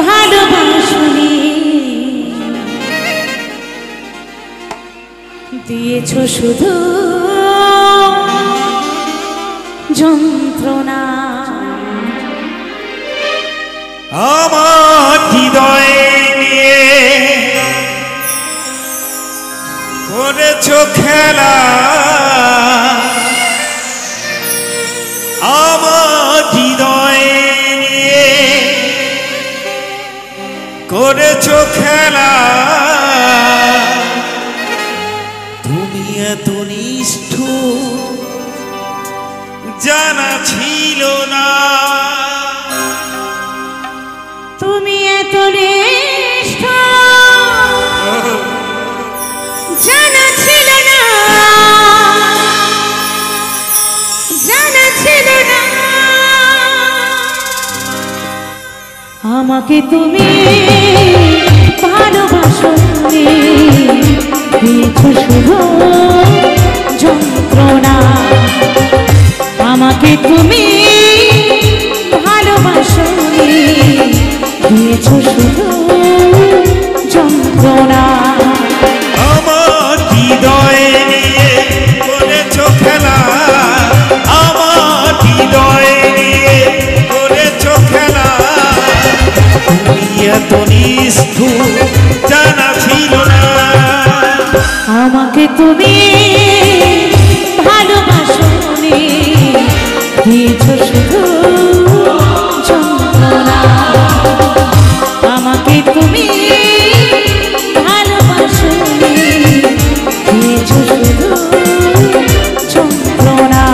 ভালোবাসনি দিয়েছো শুধু যন্ত্রণা। আমার হৃদয় নিয়ে করেছো খেলা, আমার হৃদয় নিয়ে করেছো খেলা। তুমি এত নিষ্ঠুর জানা ছিল না, তুমি এত নিষ্ঠুর জানা ছিল না, জানা ছিল না। আমাকে তুমি ভালোবাসনি দিয়েছো শুধু যন্ত্রণা। আমাকে তুমি ভালোবাসনি দিয়েছো শুধু যন্ত্রণা। আমার হৃদয় নিয়ে করেছো খেলা, আমার হৃদয় নিয়ে করেছো খেলা। তুমি এত নিষ্ঠুর জানা ছিল না, আমাকে তুমি ভালোবাসনি দিয়েছো শুধু যন্ত্রণা। আমাকে তুমি ভালোবাসনি দিয়েছো শুধু যন্ত্রণা।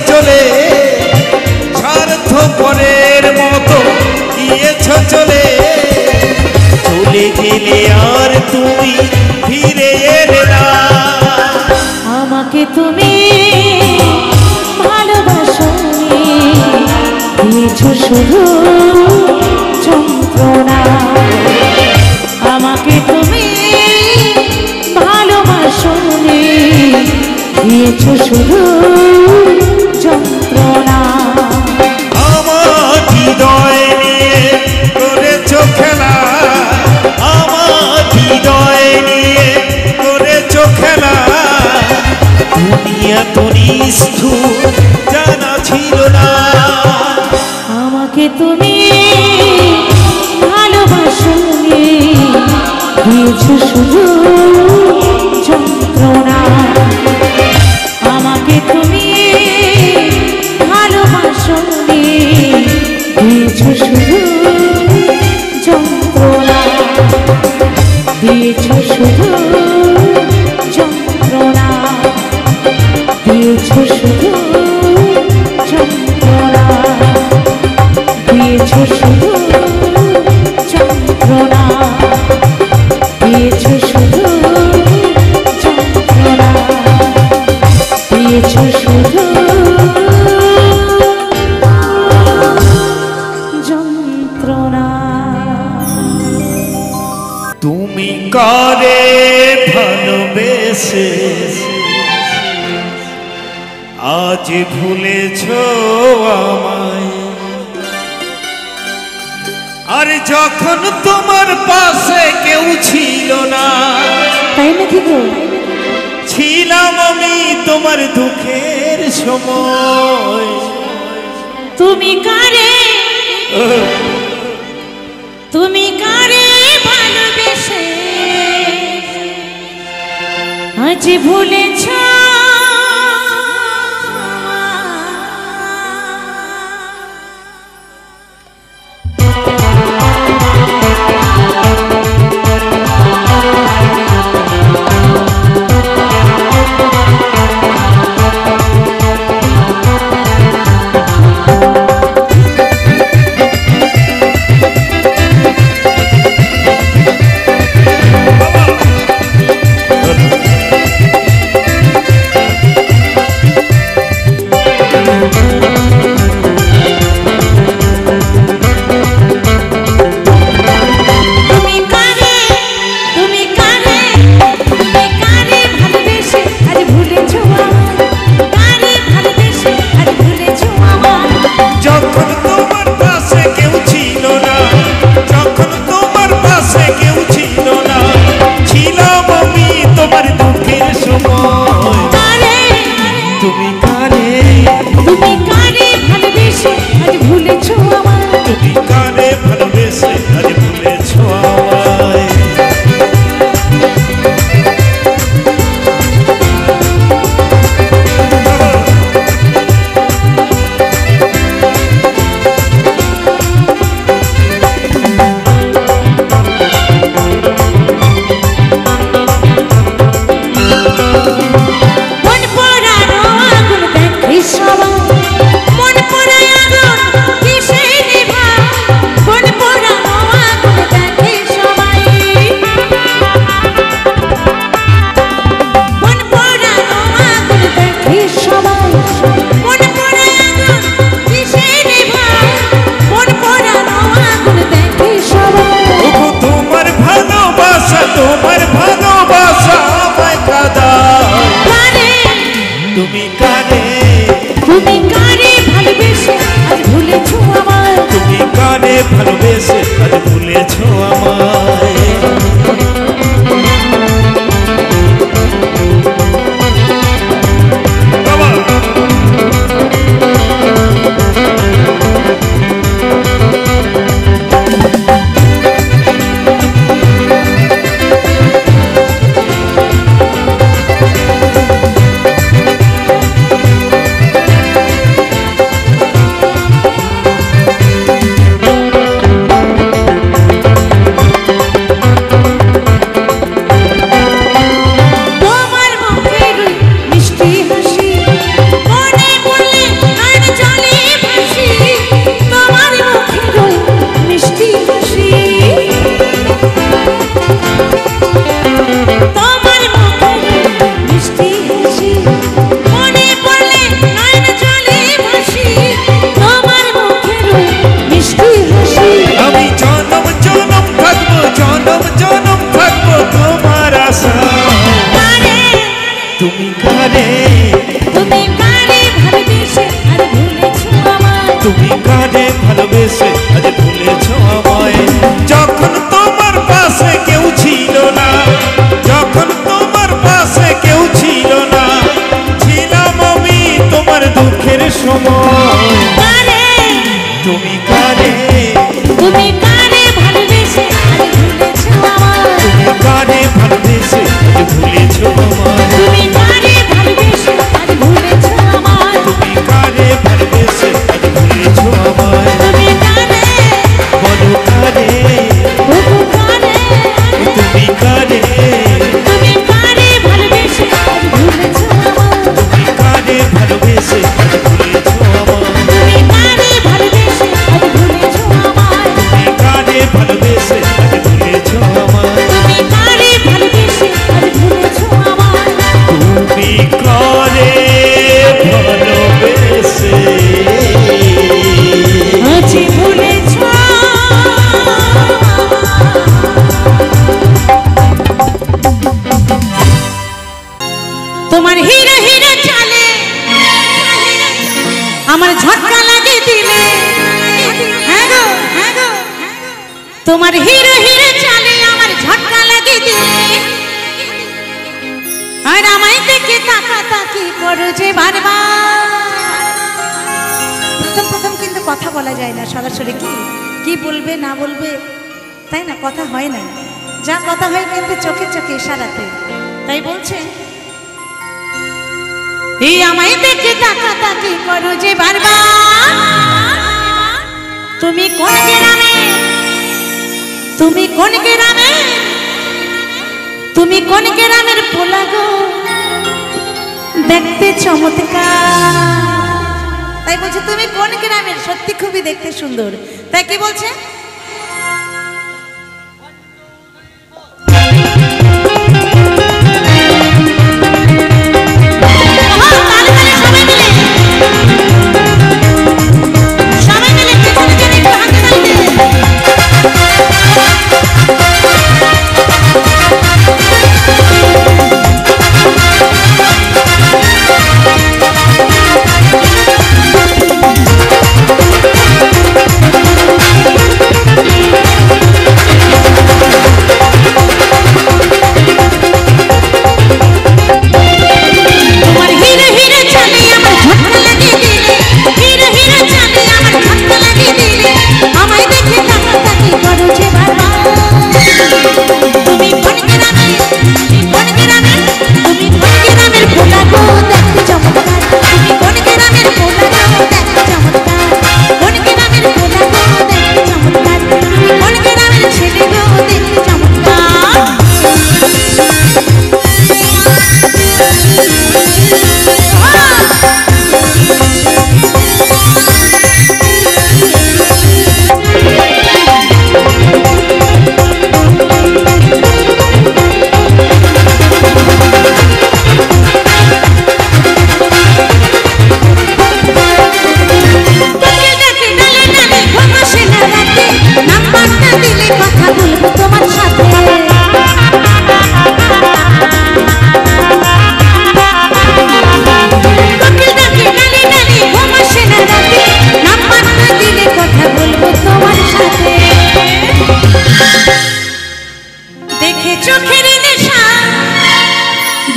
চলে স্বার্থপরের মতো গিয়েছো চলে, চলে গেলে আর তুমি ফিরে এলে না। আমাকে তুমি ভালোবাসনি দিয়েছো শুধু যন্ত্রণা। আমাকে তুমি ভালোবাসনি দিয়েছো শুধু যন্ত্রণা। আমার হৃদয় নিয়ে করেছো খেলা, আমার হৃদয় নিয়ে করেছো খেলা। তুমি এত নিষ্ঠুর জানা ছিল না, আমাকে তুমি ভালোবাসনি দিয়েছো শুধু যন্ত্রণা। আমাকে তুমি ভালোবাসনি দিয়েছো শুধু যন্ত্রণা, দিয়েছো শুধু যন্ত্রণা, দিয়েছো শুধু যন্ত্রণা, দিয়েছো শুধু যন্ত্রণা, দিয়েছো শুধু কারে ভালোবেসে আজ ভুলেছ আমায়? আর যখন তোমার পাশে কেউ ছিল না, তাই নাকি গো? ছিলাম আমি তোমার দুঃখের সময়। তুমি কারে ভালোবেসে আজ ভুলেছ? ভালোবেসে আজ ভুলেছ আমায়। তুমি কারে ভালোবেসে আজ ভুলেছ আমায়? যখন তোমার পাশে কেউ ছিল না, যখন তোমার পাশে কেউ ছিল না, ছিলাম আমি তোমার দুঃখের সময়। তুমি কারে ভালোবেসে আজ ভুলেছ আমায়? তুমি কারে ভালোবেসে আজ ভুলেছ আমায়? তুমি কারে ভালোবেসে আজ ভুলেছ আমায়? তুমি কারে ভালোবেসে আজ ভুলেছ আমায়? তুমি কারে বলো কারে, তুমি কারে, তুমি কারে ভালোবেসে আজ ভুলেছ আমায়? তুমি কারে ভালোবেসে আজ ভুলেছ আমায়? হিরে হিরে চালে আমার ঝটকা লাগে দিলে আর আমায় দেখে তাকাতাকি করো যে বারবার। প্রথম প্রথম কিন্তু কথা বলা যায় না সরাসরি, কি বলবে না বলবে তাই না, কথা হয় না, যা কথা হয় কিন্তু চোখে চোখে ইশারাতে। তাই বলছে এই আমায় দেখে তাকাতাকি করো যে বারবার। তুমি কোন গ্রামে, তুমি কোন গ্রামে, তুমি কোন গ্রামের পোলা গো দেখতে চমৎকার। তাই বলছে তুমি কোন গ্রামের, সত্যি খুবই দেখতে সুন্দর। তাই কি বলছে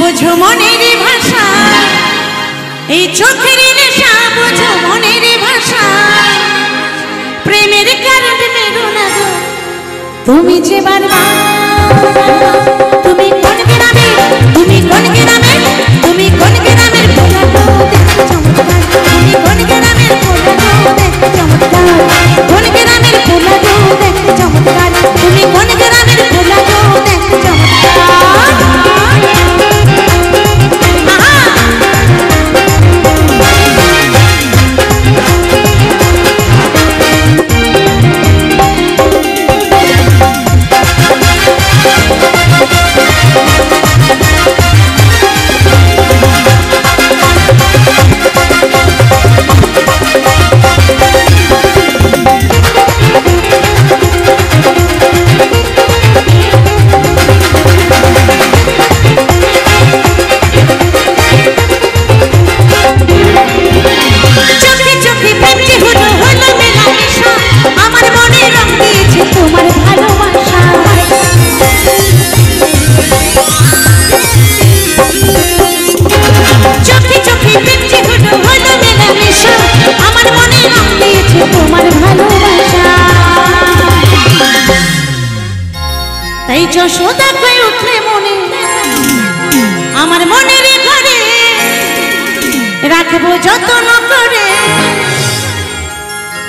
বোঝো মনের ভাষা, এই চোখের নেশা বোঝো মনের ভাষা। প্রেমের কারণ মেরো না গো তুমি যে বারবার। তুমি কোন গ্রামে, তুমি কোন গ্রামে, তুমি কোন গ্রামের পোলা গো দেখতে চমৎকার। তুমি কোন গ্রামের পোলা গো দেখতে চমৎকার। কোন গ্রামের পোলা গো দেখতে চমৎকার। তুমি কোন গ্রামের পোলা গো দেখতে চমৎকার। তাই যশোদা কই উঠলে মনে আমার মনের ঘরে রাখবো যত্ন করে।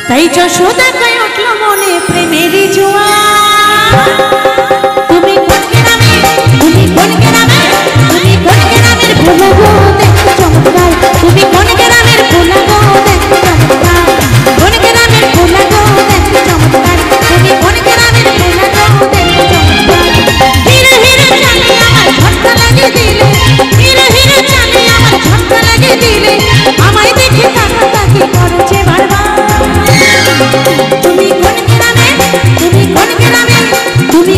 তাই যশোদা কই উঠলো মনে প্রেমেরই জোয়ার। তুমি কোন গ্রামে, তুমি কোন গ্রামে, তুমি কোন গ্রামের পোলা গো দেখতে চমৎকার। তুমি কোন গ্রামের পোলা গো দেখতে চমৎকার। কোন গ্রামের পোলা গো দেখতে চমৎকার। তুমি কোন গ্রামের পোলা গো দেখতে চমৎকার। হিরে হিরে চালে আমার ঝটকা লাগে দিলে, হিরে হিরে চালে আমার ঝটকা লাগে দিলে, আমায় দেখে তাকাতাকি করো যে বারবার। তুমি কোন গ্রামে, তুমি কোন গ্রামে, তুমি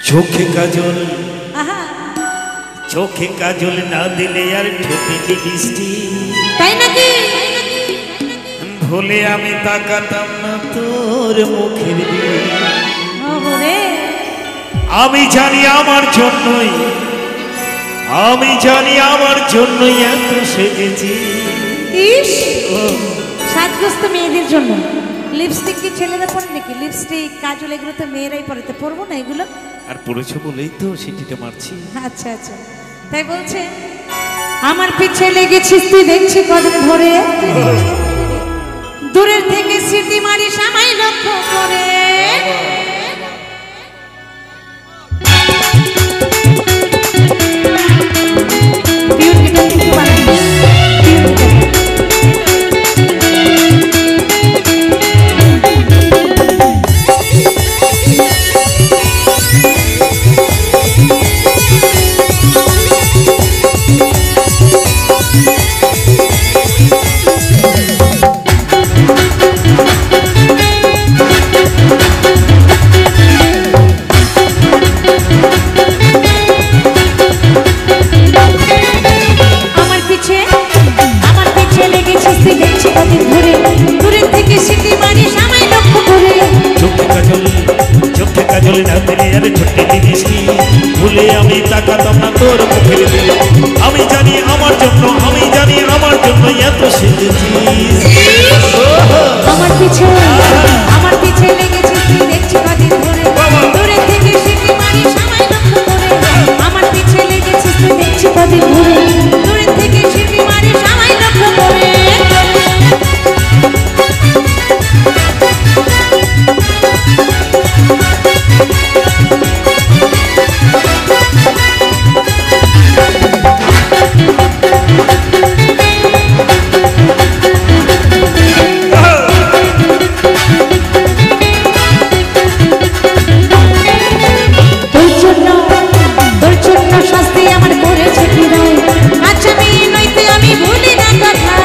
চোখে কাজল আহা, চোখে কাজল না দিলে আর ঠোঁটে বৃষ্টি তাই নাকি? ভুলে আমি তাকাতাম না তোর মুখের দিকে ওরে আমি জানি আমার জন্যই আমি জানি আমার জন্যই এত সেজেছি ইস, সাজগোস্ত মেয়েদের জন্য। লিপস্টিক কি ছেলেরা পরে নাকি? লিপস্টিক কাজল এগুলো তো মেয়েরাই পরে, তো পরবো না এগুলো? আর পড়েছ বলেই তো সিটিটা মারছি আচ্ছা আচ্ছা, তাই বলছে আমার পিছে লেগেছিস তুই দেখছি কদিন ধরে, দূরের থেকে সিটি মারিস আমায় লক্ষ্য করে। Tune guitar কিন্তু বানাই না। Tune guitar। আমার পিছে লেগেছিস তুই দেখছি কদিন ধরে, দূরের থেকে সিটি মারিস আমায় লক্ষ্য করে। চোখে কাজল না দিলে আর ঠোঁটে বৃষ্টি ভুলে আমি তাকাতাম না তোর মুখের দিকে আমি জানি আমার জন্য আমি জানি আমার জন্য এত সেজেছিস আমার পিছে লেগেছিস তুই দেখছি কদিন ধরে, দূরের থেকে সিটি মারিস আমায় লক্ষ্য করে। আমার পিছে লেগেছিস তুই দেখছি কদিন ধরে, দূরের থেকে সিটি মারিস আমায় লক্ষ্য করে। তোর জন্য শাস্তি আমার করেছে কি দায়, আচ্ছা মেয়ে নইতে আমি ভুলি না কথা।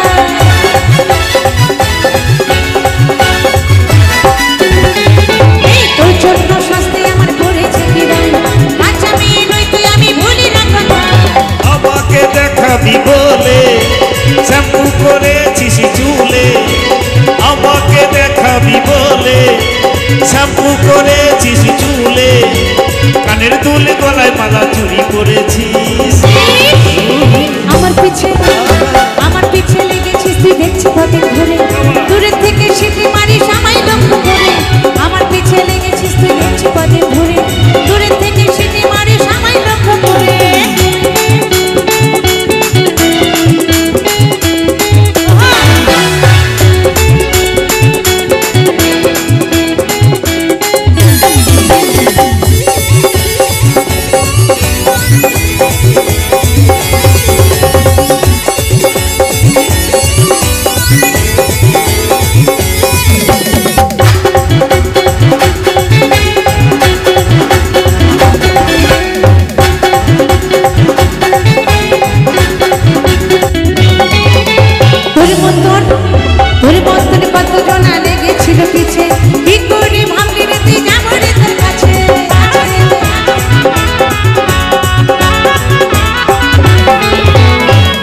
এই তোর জন্য শাস্তি আমার করেছে কি দায়, আচ্ছা মেয়ে নইতে আমি ভুলি না কথা। আমাকে দেখাবি বলে শ্যাম্পু করেছিস চুলে আমাকে দেখাবি বলে শ্যাম্পু করেছিস চুলে কানের দুল গলায় মালা চুরি করেছিস আমার পিছে লেগেছিস তুই দেখছি কদিন ধরে, দূরের থেকে সিটি মারিস আমায় লক্ষ্য করে। আমার পিছে লেগেছিস তুই দেখছি কদিন ধরে, দূরের থেকে সিটি মারিস আমায় লক্ষ্য করে। তোর মতন কত জনা লেগেছিল পিছে, কি করে ভাবলি রে তুই যাবো রে তোর কাছে।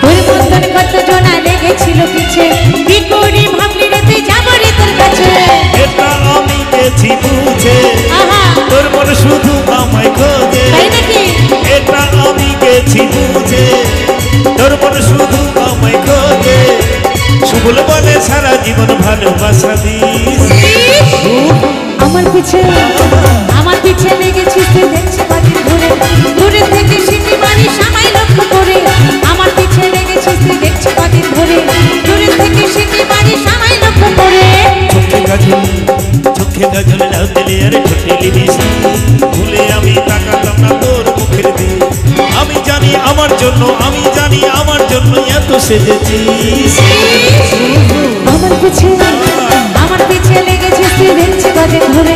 তোর মতন কত জনা লেগেছিল পিছে, কি করে ভাবলি রে তুই যাবো রে তোর কাছে। এটা আমি গেছি বুঝে আহা, তোর মন শুধু আমায় খোঁজে তাই নাকি? এটা আমি গেছি বুঝে তোর মন শুধু আমায় খোঁজে সুবল বলে সারা জীবন ভালোবাসা দিস আমার পিছে লেগেছিস তুই দেখছি কদিন ধরে, দূরের থেকে সিটি মারিস আমায় লক্ষ্য করে। আমার পিছে লেগেছিস তুই দেখছি কদিন ধরে, দূরের থেকে সিটি মারিস আমায় লক্ষ্য করে। চোখে কাজল না দিলে আর ঠোঁটে বৃষ্টি ভুলে আমি তাকাতাম না তোর মুখের দিকে আমি জানি আমার জন্য আমি জানি আমার জন্য এত সেজেছিস আমার পিছে লেগেছিস তুই দেখছি কদিন ধরে,